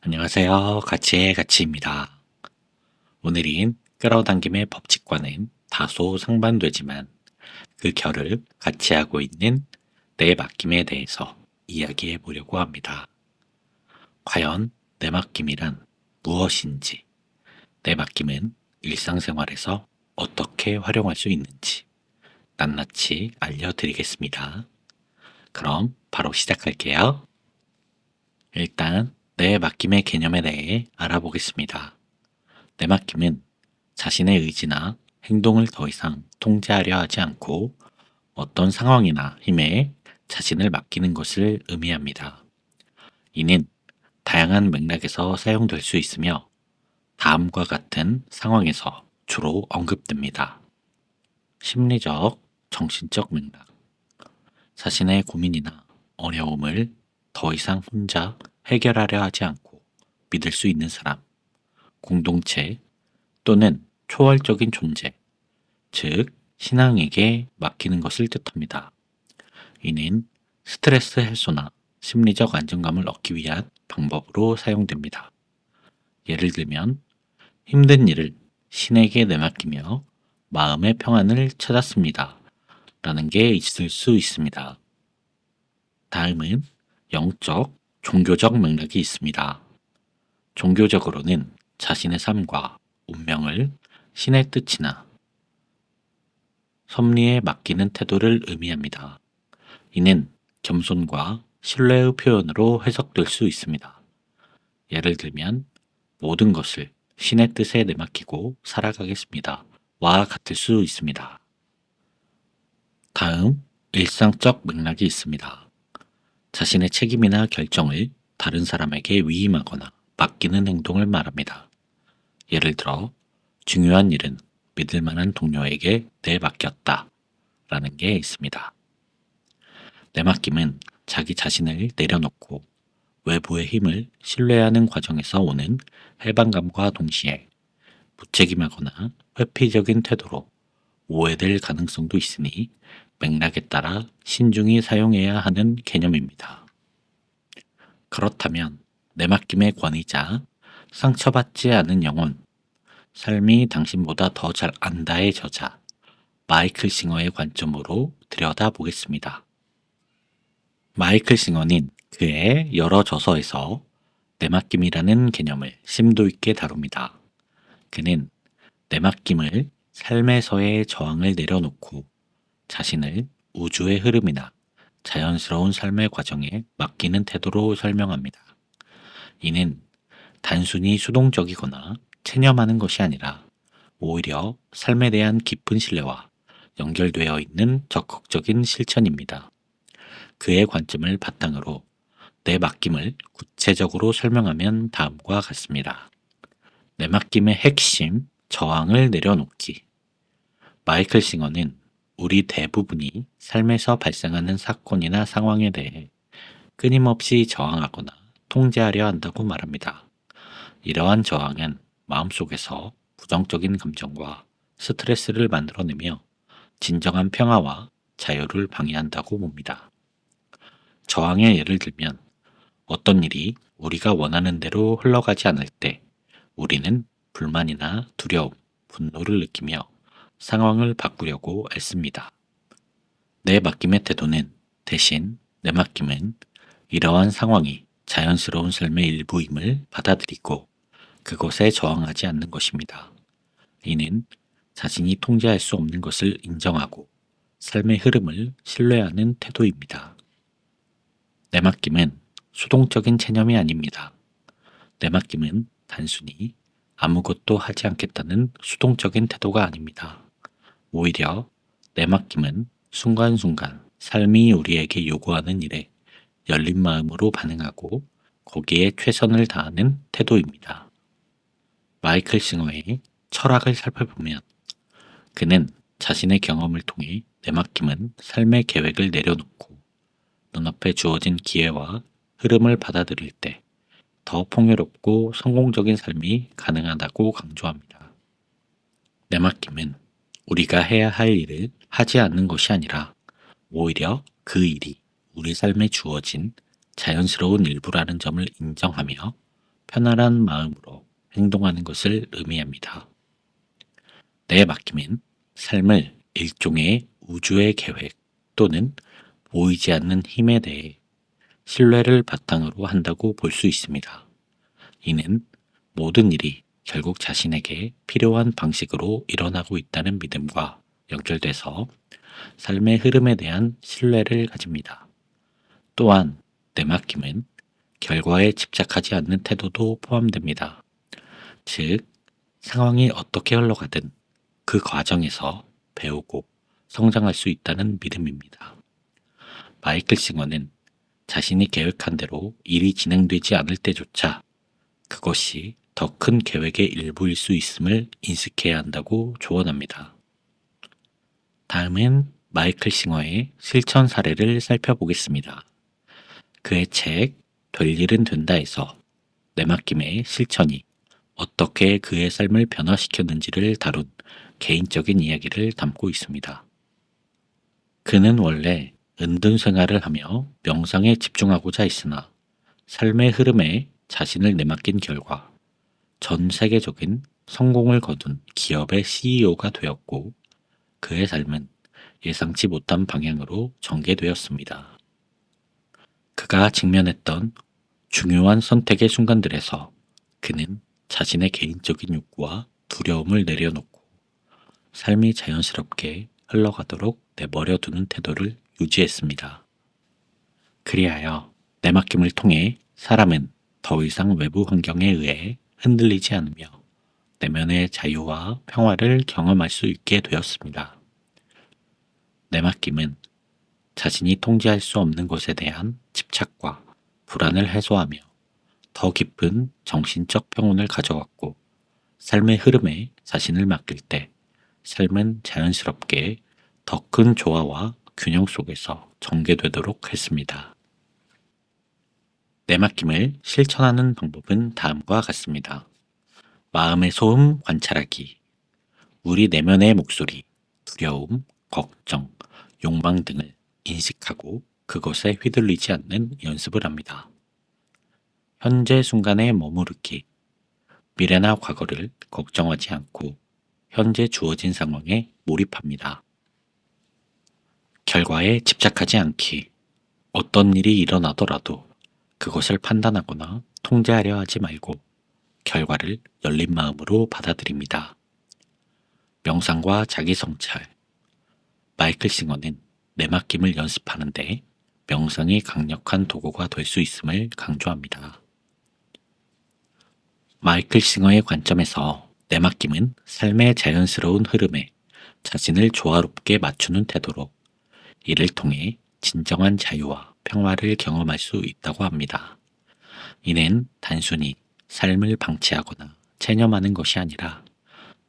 안녕하세요. 가치의 가치입니다. 오늘은 끌어당김의 법칙과는 다소 상반되지만 그 결을 같이 하고 있는 내 맡김에 대해서 이야기해 보려고 합니다. 과연 내 맡김이란 무엇인지, 내 맡김은 일상생활에서 어떻게 활용할 수 있는지 낱낱이 알려드리겠습니다. 그럼 바로 시작할게요. 일단 내 맡김의 개념에 대해 알아보겠습니다. 내맡김은 자신의 의지나 행동을 더 이상 통제하려 하지 않고 어떤 상황이나 힘에 자신을 맡기는 것을 의미합니다. 이는 다양한 맥락에서 사용될 수 있으며 다음과 같은 상황에서 주로 언급됩니다. 심리적, 정신적 맥락. 자신의 고민이나 어려움을 더 이상 혼자 해결하려 하지 않고 믿을 수 있는 사람, 공동체, 또는 초월적인 존재, 즉 신앙에게 맡기는 것을 뜻합니다. 이는 스트레스 해소나 심리적 안정감을 얻기 위한 방법으로 사용됩니다. 예를 들면 힘든 일을 신에게 내맡기며 마음의 평안을 찾았습니다. 라는 게 있을 수 있습니다. 다음은 영적, 종교적 맥락이 있습니다. 종교적으로는 자신의 삶과 운명을 신의 뜻이나 섭리에 맡기는 태도를 의미합니다. 이는 겸손과 신뢰의 표현으로 해석될 수 있습니다. 예를 들면 모든 것을 신의 뜻에 내맡기고 살아가겠습니다. 와 같을 수 있습니다. 다음, 일상적 맥락이 있습니다. 자신의 책임이나 결정을 다른 사람에게 위임하거나 맡기는 행동을 말합니다. 예를 들어 중요한 일은 믿을 만한 동료에게 내맡겼다 라는 게 있습니다. 내맡김은 자기 자신을 내려놓고 외부의 힘을 신뢰하는 과정에서 오는 해방감과 동시에 무책임하거나 회피적인 태도로 오해될 가능성도 있으니 맥락에 따라 신중히 사용해야 하는 개념입니다. 그렇다면 내맡김의 권위자, 상처받지 않은 영혼, 삶이 당신보다 더 잘 안다의 저자, 마이클 싱어의 관점으로 들여다보겠습니다. 마이클 싱어는 그의 여러 저서에서 내맡김이라는 개념을 심도 있게 다룹니다. 그는 내맡김을 삶에서의 저항을 내려놓고 자신을 우주의 흐름이나 자연스러운 삶의 과정에 맡기는 태도로 설명합니다. 이는 단순히 수동적이거나 체념하는 것이 아니라 오히려 삶에 대한 깊은 신뢰와 연결되어 있는 적극적인 실천입니다. 그의 관점을 바탕으로 내 맡김을 구체적으로 설명하면 다음과 같습니다. 내 맡김의 핵심, 저항을 내려놓기. 마이클 싱어는 우리 대부분이 삶에서 발생하는 사건이나 상황에 대해 끊임없이 저항하거나 통제하려 한다고 말합니다. 이러한 저항은 마음속에서 부정적인 감정과 스트레스를 만들어내며 진정한 평화와 자유를 방해한다고 봅니다. 저항의 예를 들면 어떤 일이 우리가 원하는 대로 흘러가지 않을 때 우리는 불만이나 두려움, 분노를 느끼며 상황을 바꾸려고 애씁니다. 내 맡김의 태도는 대신 내 맡김은 이러한 상황이 자연스러운 삶의 일부임을 받아들이고 그것에 저항하지 않는 것입니다. 이는 자신이 통제할 수 없는 것을 인정하고 삶의 흐름을 신뢰하는 태도입니다. 내맡김은 수동적인 체념이 아닙니다. 내맡김은 단순히 아무것도 하지 않겠다는 수동적인 태도가 아닙니다. 오히려 내맡김은 순간순간 삶이 우리에게 요구하는 일에 열린 마음으로 반응하고 거기에 최선을 다하는 태도입니다. 마이클 싱어의 철학을 살펴보면 그는 자신의 경험을 통해 내맡김은 삶의 계획을 내려놓고 눈앞에 주어진 기회와 흐름을 받아들일 때 더 풍요롭고 성공적인 삶이 가능하다고 강조합니다. 내맡김은 우리가 해야 할 일을 하지 않는 것이 아니라 오히려 그 일이 우리 삶에 주어진 자연스러운 일부라는 점을 인정하며 편안한 마음으로 행동하는 것을 의미합니다. 내 맡김은 삶을 일종의 우주의 계획 또는 보이지 않는 힘에 대해 신뢰를 바탕으로 한다고 볼 수 있습니다. 이는 모든 일이 결국 자신에게 필요한 방식으로 일어나고 있다는 믿음과 연결돼서 삶의 흐름에 대한 신뢰를 가집니다. 또한 내 맡김은 결과에 집착하지 않는 태도도 포함됩니다. 즉, 상황이 어떻게 흘러가든 그 과정에서 배우고 성장할 수 있다는 믿음입니다. 마이클 싱어는 자신이 계획한 대로 일이 진행되지 않을 때조차 그것이 더 큰 계획의 일부일 수 있음을 인식해야 한다고 조언합니다. 다음은 마이클 싱어의 실천 사례를 살펴보겠습니다. 그의 책 될 일은 된다에서 내맡김의 실천이 어떻게 그의 삶을 변화시켰는지를 다룬 개인적인 이야기를 담고 있습니다. 그는 원래 은둔 생활을 하며 명상에 집중하고자 했으나 삶의 흐름에 자신을 내맡긴 결과 전 세계적인 성공을 거둔 기업의 CEO가 되었고 그의 삶은 예상치 못한 방향으로 전개되었습니다. 그가 직면했던 중요한 선택의 순간들에서 그는 자신의 개인적인 욕구와 두려움을 내려놓고 삶이 자연스럽게 흘러가도록 내버려 두는 태도를 유지했습니다. 그리하여 내맡김을 통해 사람은 더 이상 외부 환경에 의해 흔들리지 않으며 내면의 자유와 평화를 경험할 수 있게 되었습니다. 내맡김은 자신이 통제할 수 없는 것에 대한 집착과 불안을 해소하며 더 깊은 정신적 평온을 가져왔고 삶의 흐름에 자신을 맡길 때 삶은 자연스럽게 더 큰 조화와 균형 속에서 전개되도록 했습니다. 내맡김을 실천하는 방법은 다음과 같습니다. 마음의 소음 관찰하기, 우리 내면의 목소리, 두려움, 걱정, 욕망 등을 인식하고 그것에 휘둘리지 않는 연습을 합니다. 현재 순간에 머무르기, 미래나 과거를 걱정하지 않고 현재 주어진 상황에 몰입합니다. 결과에 집착하지 않기, 어떤 일이 일어나더라도 그것을 판단하거나 통제하려 하지 말고 결과를 열린 마음으로 받아들입니다. 명상과 자기 성찰, 마이클 싱어는 내맡김을 연습하는데 명상이 강력한 도구가 될 수 있음을 강조합니다. 마이클 싱어의 관점에서 내맡김은 삶의 자연스러운 흐름에 자신을 조화롭게 맞추는 태도로 이를 통해 진정한 자유와 평화를 경험할 수 있다고 합니다. 이는 단순히 삶을 방치하거나 체념하는 것이 아니라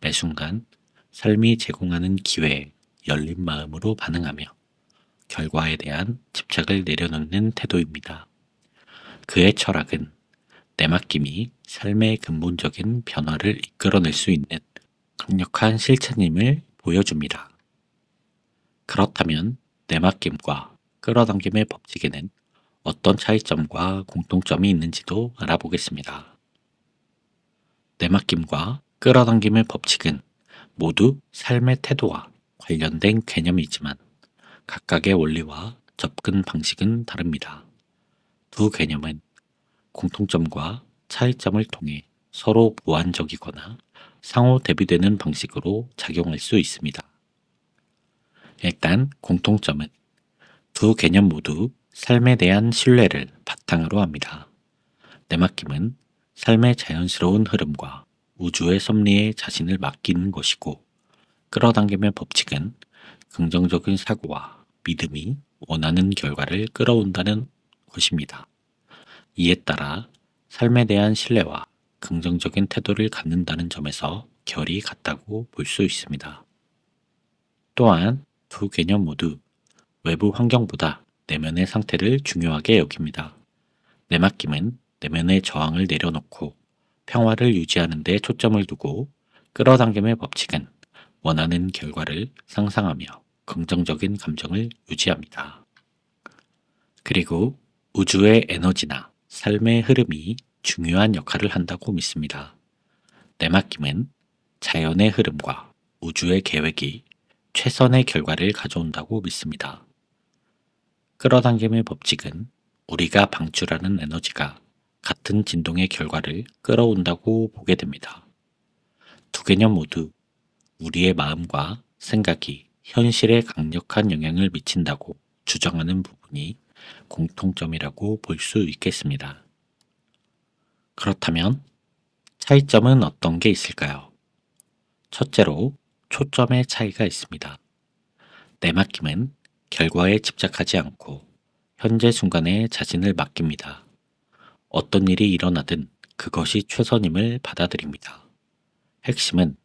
매 순간 삶이 제공하는 기회에 열린 마음으로 반응하며 결과에 대한 집착을 내려놓는 태도입니다. 그의 철학은 내맡김이 삶의 근본적인 변화를 이끌어낼 수 있는 강력한 실천임을 보여줍니다. 그렇다면 내맡김과 끌어당김의 법칙에는 어떤 차이점과 공통점이 있는지도 알아보겠습니다. 내맡김과 끌어당김의 법칙은 모두 삶의 태도와 관련된 개념이지만 각각의 원리와 접근 방식은 다릅니다. 두 개념은 공통점과 차이점을 통해 서로 보완적이거나 상호 대비되는 방식으로 작용할 수 있습니다. 일단 공통점은 두 개념 모두 삶에 대한 신뢰를 바탕으로 합니다. 내맡김은 삶의 자연스러운 흐름과 우주의 섭리에 자신을 맡기는 것이고 끌어당김의 법칙은 긍정적인 사고와 믿음이 원하는 결과를 끌어온다는 것입니다. 이에 따라 삶에 대한 신뢰와 긍정적인 태도를 갖는다는 점에서 결이 같다고 볼 수 있습니다. 또한 두 개념 모두 외부 환경보다 내면의 상태를 중요하게 여깁니다. 내맡김은 내면의 저항을 내려놓고 평화를 유지하는 데 초점을 두고 끌어당김의 법칙은 원하는 결과를 상상하며 긍정적인 감정을 유지합니다. 그리고 우주의 에너지나 삶의 흐름이 중요한 역할을 한다고 믿습니다. 내맡김은 자연의 흐름과 우주의 계획이 최선의 결과를 가져온다고 믿습니다. 끌어당김의 법칙은 우리가 방출하는 에너지가 같은 진동의 결과를 끌어온다고 보게 됩니다. 두 개념 모두 우리의 마음과 생각이 현실에 강력한 영향을 미친다고 주장하는 부분이 공통점이라고 볼 수 있겠습니다. 그렇다면 차이점은 어떤 게 있을까요? 첫째로 초점의 차이가 있습니다. 내맡김은 결과에 집착하지 않고 현재 순간에 자신을 맡깁니다. 어떤 일이 일어나든 그것이 최선임을 받아들입니다. 핵심은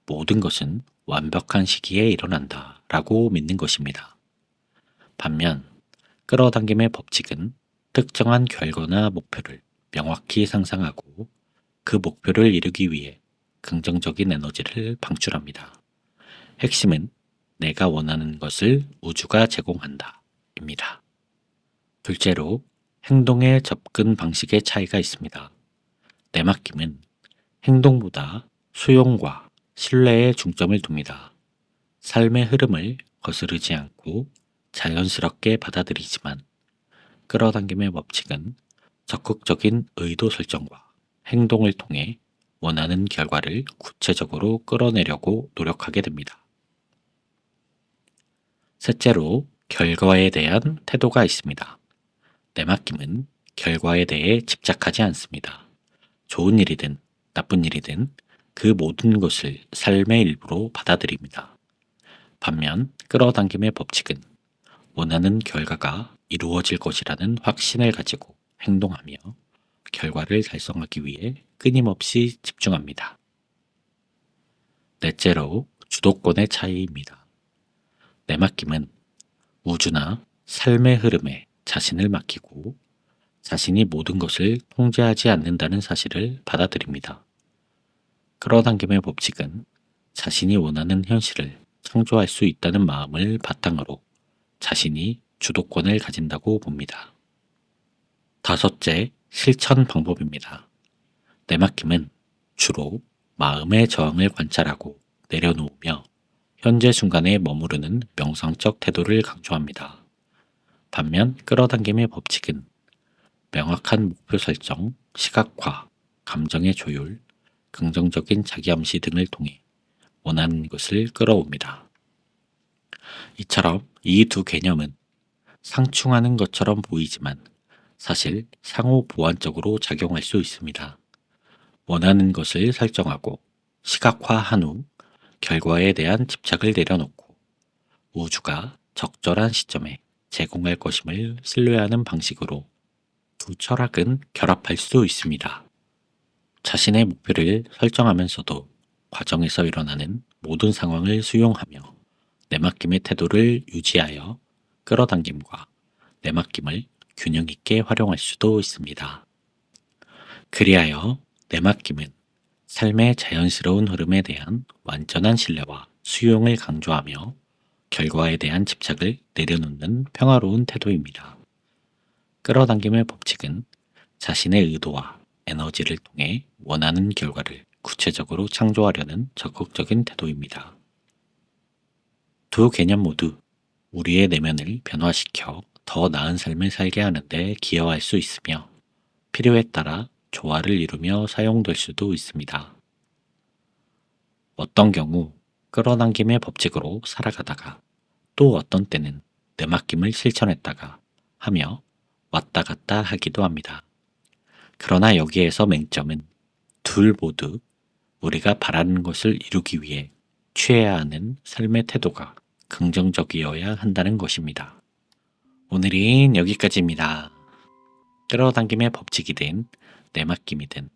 모든 것은 완벽한 시기에 일어난다 라고 믿는 것입니다. 반면 끌어당김의 법칙은 특정한 결과나 목표를 명확히 상상하고 그 목표를 이루기 위해 긍정적인 에너지를 방출합니다. 핵심은 내가 원하는 것을 우주가 제공한다 입니다. 둘째로 행동의 접근 방식의 차이가 있습니다. 내맡김은 행동보다 수용과 신뢰에 중점을 둡니다. 삶의 흐름을 거스르지 않고 자연스럽게 받아들이지만 끌어당김의 법칙은 적극적인 의도 설정과 행동을 통해 원하는 결과를 구체적으로 끌어내려고 노력하게 됩니다. 셋째로 결과에 대한 태도가 있습니다. 내맡김은 결과에 대해 집착하지 않습니다. 좋은 일이든 나쁜 일이든 그 모든 것을 삶의 일부로 받아들입니다. 반면 끌어당김의 법칙은 원하는 결과가 이루어질 것이라는 확신을 가지고 행동하며 결과를 달성하기 위해 끊임없이 집중합니다. 넷째로 주도권의 차이입니다. 내맡김은 우주나 삶의 흐름에 자신을 맡기고 자신이 모든 것을 통제하지 않는다는 사실을 받아들입니다. 끌어당김의 법칙은 자신이 원하는 현실을 창조할 수 있다는 마음을 바탕으로 자신이 주도권을 가진다고 봅니다. 다섯째, 실천 방법입니다. 내맡김은 주로 마음의 저항을 관찰하고 내려놓으며 현재 순간에 머무르는 명상적 태도를 강조합니다. 반면 끌어당김의 법칙은 명확한 목표 설정, 시각화, 감정의 조율, 긍정적인 자기암시 등을 통해 원하는 것을 끌어옵니다. 이처럼 이 두 개념은 상충하는 것처럼 보이지만 사실 상호 보완적으로 작용할 수 있습니다. 원하는 것을 설정하고 시각화한 후 결과에 대한 집착을 내려놓고 우주가 적절한 시점에 제공할 것임을 신뢰하는 방식으로 두 철학은 결합할 수 있습니다. 자신의 목표를 설정하면서도 과정에서 일어나는 모든 상황을 수용하며 내맡김의 태도를 유지하여 끌어당김과 내맡김을 균형 있게 활용할 수도 있습니다. 그리하여 내맡김은 삶의 자연스러운 흐름에 대한 완전한 신뢰와 수용을 강조하며 결과에 대한 집착을 내려놓는 평화로운 태도입니다. 끌어당김의 법칙은 자신의 의도와 에너지를 통해 원하는 결과를 구체적으로 창조하려는 적극적인 태도입니다. 두 개념 모두 우리의 내면을 변화시켜 더 나은 삶을 살게 하는 데 기여할 수 있으며 필요에 따라 조화를 이루며 사용될 수도 있습니다. 어떤 경우 끌어당김의 법칙으로 살아가다가 또 어떤 때는 내맡김을 실천했다가 하며 왔다 갔다 하기도 합니다. 그러나 여기에서 맹점은 둘 모두 우리가 바라는 것을 이루기 위해 취해야 하는 삶의 태도가 긍정적이어야 한다는 것입니다. 오늘은 여기까지입니다. 끌어당김의 법칙이든 내맡김이든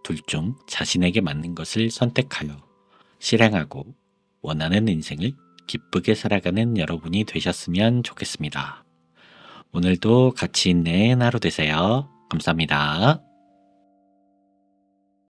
둘 중 자신에게 맞는 것을 선택하여 실행하고 원하는 인생을 기쁘게 살아가는 여러분이 되셨으면 좋겠습니다. 오늘도 가치 있는 하루 되세요. 감사합니다.